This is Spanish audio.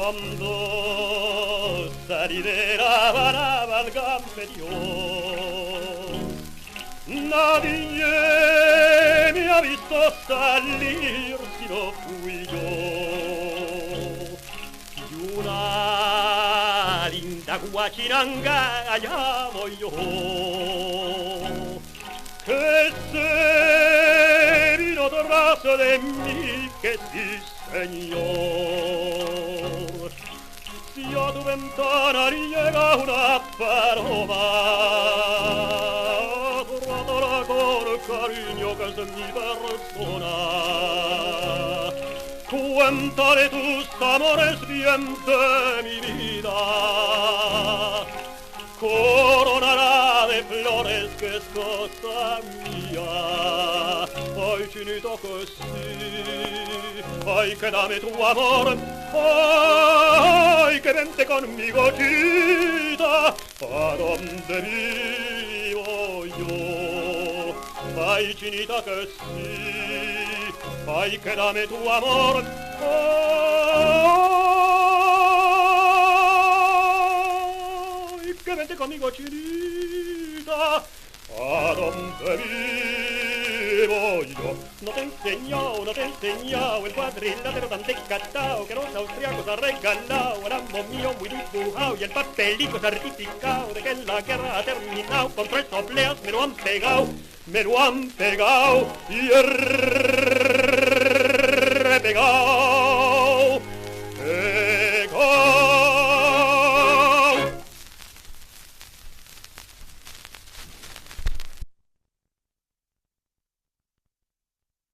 Cuando salí de La Habana, válgame Dios, nadie me ha visto salir si no fui yo. Y una linda guachiranga, allá voy yo, que se vino tras de mí, que sí, señor. Si a tu ventana llega una paloma, trátala con cariño, que es mi persona. Cuéntale tus amores bien de mi vida, coronará de flores que es cosa mía. Ay, chinita, que sí, ay, que dame tu amor, ay, que vente conmigo, chita, a donde vivo yo. Ay, chinita, que sí, ay, que dame tu amor, ay, que vente conmigo, chinita, a donde vivo yo. No te he enseñado el cuadrilátero tan descatado que los austriacos han regalado. El amo mío muy dibujado y el papelico certificado de que la guerra ha terminado. Con 3 obleas me lo han pegado y